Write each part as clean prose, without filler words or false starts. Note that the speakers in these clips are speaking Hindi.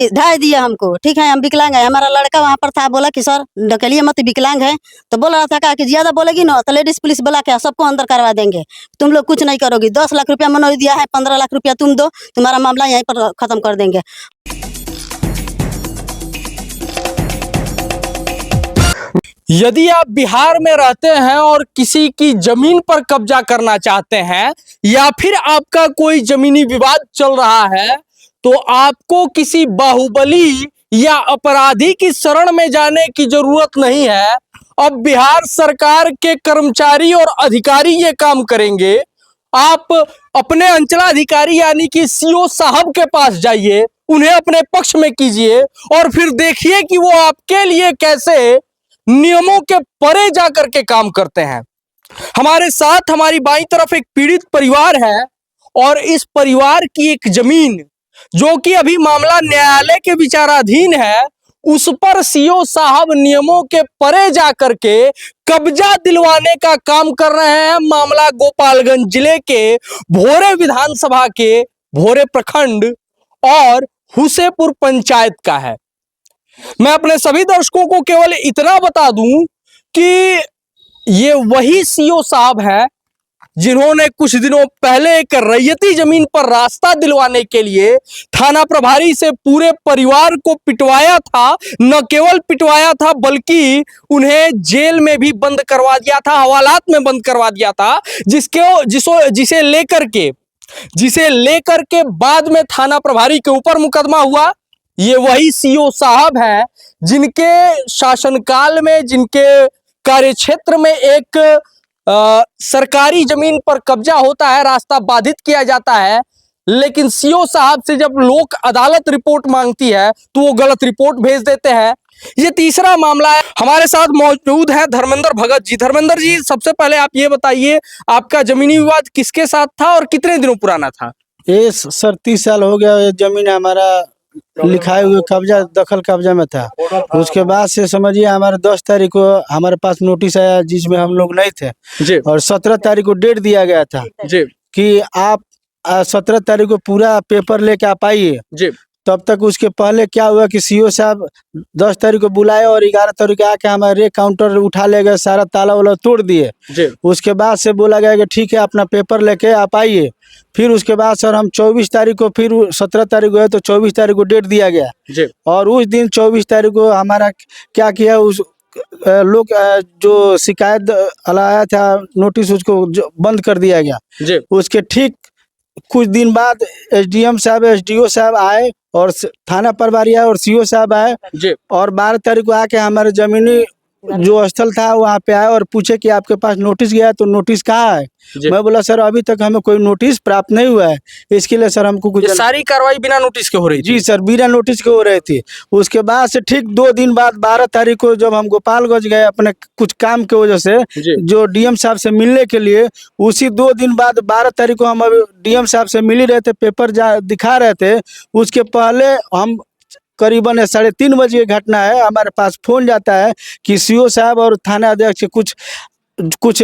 ढाई दिया हमको, ठीक है हम विकलांग है। हमारा लड़का वहाँ पर था, बोला कि सर ढकेलिए मत, विकलांग है। तो बोल रहा था कि ज्यादा बोलेगी ना तो लेडीज पुलिस बुला के सबको अंदर करवा देंगे, तुम लोग कुछ नहीं करोगी। 10 लाख रुपया मनोज दिया है, 15 लाख रुपया तुम दो, तुम्हारा मामला यहीं पर खत्म कर देंगे। यदि आप बिहार में रहते हैं और किसी की जमीन पर कब्जा करना चाहते हैं या फिर आपका कोई जमीनी विवाद चल रहा है, तो आपको किसी बाहुबली या अपराधी की शरण में जाने की जरूरत नहीं है। अब बिहार सरकार के कर्मचारी और अधिकारी ये काम करेंगे। आप अपने अंचलाधिकारी यानी कि सीओ साहब के पास जाइए, उन्हें अपने पक्ष में कीजिए और फिर देखिए कि वो आपके लिए कैसे नियमों के परे जाकर के काम करते हैं। हमारे साथ हमारी बाईं तरफ एक पीड़ित परिवार है और इस परिवार की एक जमीन जो कि अभी मामला न्यायालय के विचाराधीन है, उस पर सीओ साहब नियमों के परे जाकर के कब्जा दिलवाने का काम कर रहे हैं। मामला गोपालगंज जिले के भोरे विधानसभा के भोरे प्रखंड और हुसेपुर पंचायत का है। मैं अपने सभी दर्शकों को केवल इतना बता दूं कि ये वही सीओ साहब हैं जिन्होंने कुछ दिनों पहले एक रैयती जमीन पर रास्ता दिलवाने के लिए थाना प्रभारी से पूरे परिवार को पिटवाया था। न केवल पिटवाया था बल्कि उन्हें जेल में भी बंद करवा दिया था, हवालात में बंद करवा दिया था, जिसे लेकर के बाद में थाना प्रभारी के ऊपर मुकदमा हुआ। ये वही सीओ साहब हैं जिनके शासनकाल में, जिनके कार्यक्षेत्र में एक सरकारी जमीन पर कब्जा होता है, रास्ता बाधित किया जाता है, लेकिन सीओ साहब से जब लोक अदालत रिपोर्ट मांगती है तो वो गलत रिपोर्ट भेज देते हैं। ये तीसरा मामला है। हमारे साथ मौजूद है धर्मेंद्र भगत जी। धर्मेंद्र जी, सबसे पहले आप ये बताइए, आपका जमीनी विवाद किसके साथ था और कितने दिनों पुराना था? ये सर 30 साल हो गया। ये जमीन हमारा लिखाए हुए कब्जा, दखल कब्जा में था। उसके बाद से समझिए हमारे 10 तारीख को हमारे पास नोटिस आया जिसमें हम लोग नहीं थे जी। और 17 तारीख को डेट दिया गया था जी कि आप 17 तारीख को पूरा पेपर लेके आप आइए जी। तब तक उसके पहले क्या हुआ कि सीओ साहब 10 तारीख को बुलाए और 11 तारीख को आके हमारे काउंटर उठा ले गए, सारा ताला वाला तोड़ दिए। उसके बाद से बोला गया कि ठीक है अपना पेपर लेके आप आइए। फिर उसके बाद सर हम 24 तारीख को, फिर 17 तारीख को है तो 24 तारीख को डेट दिया गया और उस दिन 24 तारीख को हमारा क्या किया, उस लोग जो शिकायत आया था नोटिस उसको बंद कर दिया गया। उसके ठीक कुछ दिन बाद एसडीएम साहब, एसडीओ साहब आए और थाना प्रभारी आए और सीओ साहब आए और 12 तारीख को आके हमारे जमीनी जो स्थल था वहाँ पे आए और पूछे कि आपके पास नोटिस गया है तो नोटिस कहाँ है। मैं बोला सर अभी तक हमें कोई नोटिस प्राप्त नहीं हुआ है, इसके लिए सर हमको कुछ सारी कार्रवाई बिना नोटिस के हो रही थी। जी सर, बिना नोटिस के हो रही थी। उसके बाद से ठीक 2 दिन बाद 12 तारीख को जब हम गोपालगंज गए अपने कुछ काम की वजह से जो डीएम साहब से मिलने के लिए, उसी 2 दिन बाद 12 तारीख को हम डीएम साहब से मिल ही रहे थे, पेपर दिखा रहे थे। उसके पहले हम करीबन 3:30 बजे की घटना है, हमारे पास फोन जाता है कि सीओ साहब और थाना अध्यक्ष कुछ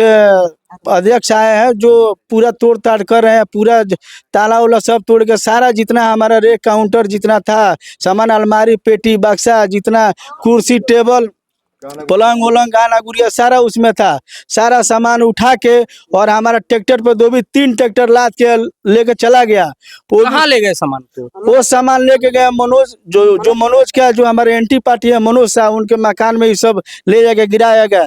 अध्यक्ष आए हैं जो पूरा तोड़ ताड़ कर रहे हैं, पूरा ताला उला सब तोड़ के सारा जितना हमारा रेक काउंटर जितना था, सामान अलमारी पेटी बक्सा जितना कुर्सी टेबल पलंग उलंग गाना गुड़िया सारा उसमें था, सारा सामान उठा के और हमारा ट्रैक्टर पर 2-3 ट्रैक्टर लाद के लेके चला गया। कहाँ ले गए सामान को? वो सामान लेके गया मनोज, जो मनोज का जो हमारे एंटी पार्टी है मनोज साहब, उनके मकान में ये सब ले जाके गिराया गया।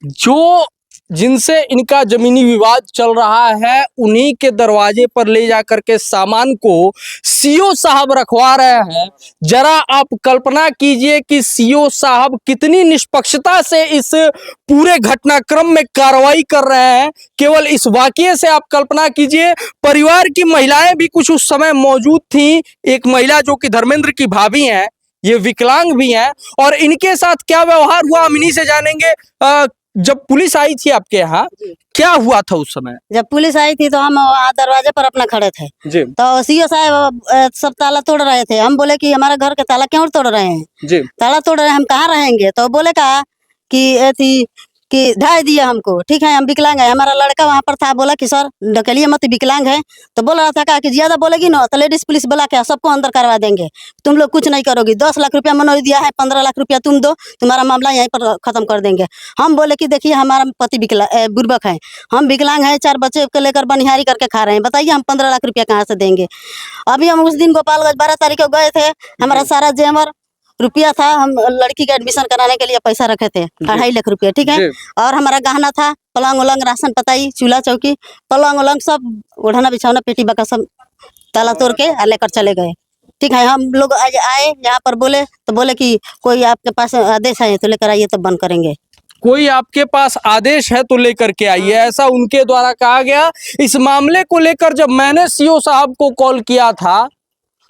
जो जिनसे इनका जमीनी विवाद चल रहा है उन्हीं के दरवाजे पर ले जाकर के सामान को सीओ साहब रखवा रहे हैं। जरा आप कल्पना कीजिए कि सीओ साहब कितनी निष्पक्षता से इस पूरे घटनाक्रम में कार्रवाई कर रहे हैं। केवल इस वाकये से आप कल्पना कीजिए। परिवार की महिलाएं भी कुछ उस समय मौजूद थी। एक महिला जो कि धर्मेंद्र की भाभी हैं, ये विकलांग भी हैं, और इनके साथ क्या व्यवहार हुआ हम इन्हीं से जानेंगे। जब पुलिस आई थी आपके यहाँ, क्या हुआ था उस समय? जब पुलिस आई थी तो हम वहाँ दरवाजे पर अपना खड़े थे जी। तो सीओ साहब सब ताला तोड़ रहे थे। हम बोले कि हमारे घर के ताला क्यों तोड़ रहे हैं? जी। ताला तोड़ रहे हैं, हम कहाँ रहेंगे? तो बोले कहा कि कि ढाई दिया हमको, ठीक है हम विकलांग है। हमारा लड़का वहाँ पर था, बोला कि सर ढकेलिए मत, विकलांग है। तो बोल रहा था कहा कि ज्यादा बोलेगी ना तो लेडीज पुलिस बुला के सबको अंदर करवा देंगे, तुम लोग कुछ नहीं करोगी। 10 लाख रुपया मनोज दिया है, 15 लाख रुपया तुम दो, तुम्हारा मामला यहीं पर खत्म कर देंगे। हम बोले कि देखिए हमारा पति बुर्बक है, हम विकलांग हैं, 4 बच्चे को लेकर बनिहारी करके खा रहे हैं, बताइए हम 15 लाख रुपया कहाँ से देंगे। अभी हम उस दिन गोपालगंज 12 तारीख को गए थे, हमारा सारा जेवर रुपया था, हम लड़की के एडमिशन कराने के लिए पैसा रखे थे 2.5 लाख रुपया, ठीक है। और हमारा गहना था, पलंग उलंग, राशन पताई, चूल्हा चौकी, पलंग उलंग सब, ओढ़ना बिछौना, पेटी बका सब ताला तोड़ के लेकर चले गए, ठीक है। हम लोग आज आए यहाँ पर, बोले तो बोले कि कोई आपके पास आदेश है तो लेकर आइए तब बंद करेंगे। कोई आपके पास आदेश है तो लेकर के आइए, ऐसा उनके द्वारा कहा गया। इस मामले को लेकर जब मैंने सीओ साहब को कॉल किया था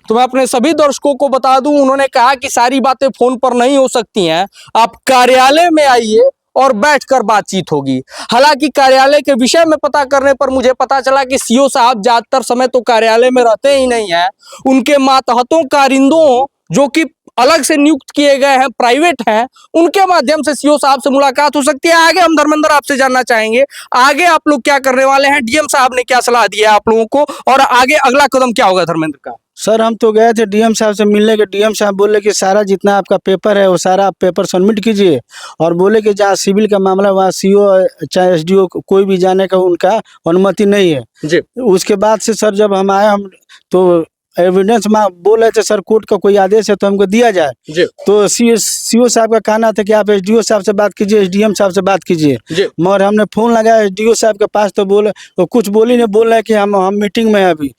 तो मैं अपने सभी दर्शकों को बता दूं, उन्होंने कहा कि सारी बातें फोन पर नहीं हो सकती हैं, आप कार्यालय में आइए और बैठकर बातचीत होगी। हालांकि कार्यालय के विषय में पता करने पर मुझे पता चला कि सीओ साहब ज्यादातर समय तो कार्यालय में रहते ही नहीं है। उनके मातहतों कारिंदों जो कि अलग से नियुक्त किए गए हैं, प्राइवेट हैं, उनके माध्यम से सीओ साहब से मुलाकात हो सकती है। आगे हम धर्मेंद्र आपसे जानना चाहेंगे, आगे आप लोग क्या करने वाले हैं, डीएम साहब ने क्या सलाह दिया आप लोगों को, और आगे अगला कदम क्या होगा धर्मेंद्र का? सर हम तो गए थे डीएम साहब से मिलने के, डीएम साहब बोले कि सारा जितना आपका पेपर है वो सारा आप पेपर सबमिट कीजिए, और बोले कि जहाँ सिविल का मामला वहाँ सीओ चाहे एसडीओ कोई भी जाने का उनका अनुमति नहीं है जी। उसके बाद से सर जब हम आए, हम तो एविडेंस में बोल रहे थे सर कोर्ट का कोई आदेश है तो हमको दिया जाए जी। तो सीओ साहब का कहना था कि आप एसडीओ साहब से बात कीजिए, एसडीएम साहब से बात कीजिए, मगर हमने फोन लगाया एसडीओ साहब के पास तो बोले तो कुछ बोली नहीं, बोल रहे हैं कि हम मीटिंग में हैं अभी।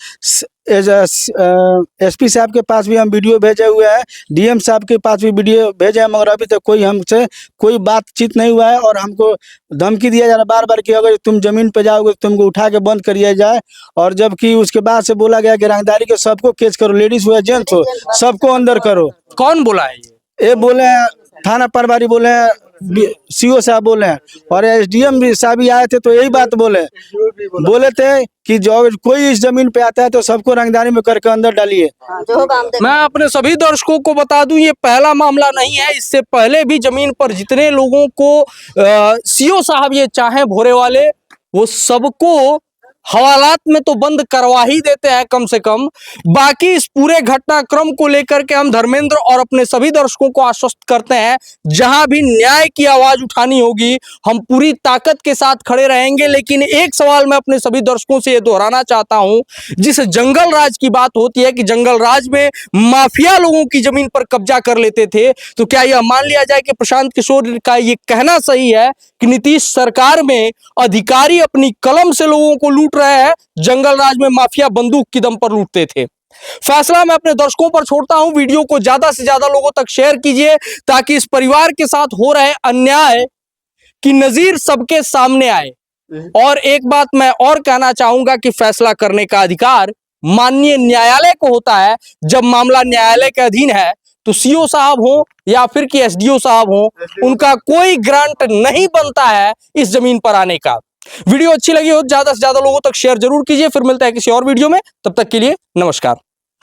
एसपी साहब के पास भी हम वीडियो भेजे हुए हैं, डीएम साहब के पास भी वीडियो भेजे हैं, मगर अभी तक कोई हमसे कोई बातचीत नहीं हुआ है। और हमको धमकी दिया जा रहा है बार बार कि अगर तुम जमीन पे जाओगे तो तुमको उठा के बंद करिए जाए, और जबकि उसके बाद से बोला गया कि रंगदारी के सबको केस करो, लेडीज हो या जेंट्स हो सबको अंदर करो। कौन बोला है ये बोले हैं थाना प्रभारी, बोले हैं सीओ साहब बोले हैं, और एसडीएम भी साहब भी आए थे तो यही बात बोले थे कि जो कोई इस जमीन पे आता है तो सबको रंगदारी में करके अंदर डालिए। मैं अपने सभी दर्शकों को बता दूं ये पहला मामला नहीं है, इससे पहले भी जमीन पर जितने लोगों को सीओ साहब ये चाहे भोरे वाले वो सबको हवालात में तो बंद करवा ही देते हैं कम से कम। बाकी इस पूरे घटनाक्रम को लेकर के हम धर्मेंद्र और अपने सभी दर्शकों को आश्वस्त करते हैं, जहां भी न्याय की आवाज उठानी होगी हम पूरी ताकत के साथ खड़े रहेंगे। लेकिन एक सवाल मैं अपने सभी दर्शकों से ये दोहराना चाहता हूं, जिस जंगल राज की बात होती है कि जंगल राज में माफिया लोगों की जमीन पर कब्जा कर लेते थे, तो क्या यह मान लिया जाए कि प्रशांत किशोर का ये कहना सही है कि नीतीश सरकार में अधिकारी अपनी कलम से लोगों को लूट रहे हैं, जंगल राज में माफिया बंदूक की दम पर लूटते थे? फैसला मैं अपने दर्शकों पर छोड़ता हूं। वीडियो को ज्यादा से ज्यादा लोगों तक शेयर कीजिए ताकि इस परिवार के साथ हो रहे अन्याय की नजीर सबके सामने आए। और एक बात मैं और कहना चाहूंगा कि फैसला करने का अधिकार माननीय न्यायालय को होता है। जब मामला न्यायालय के अधीन है तो सीओ साहब हो या फिर कि एसडीओ साहब हो, उनका कोई ग्रांट नहीं बनता है इस जमीन पर आने का। वीडियो अच्छी लगी हो ज्यादा से ज्यादा लोगों तक शेयर जरूर कीजिए। फिर मिलता है किसी और वीडियो में, तब तक के लिए नमस्कार।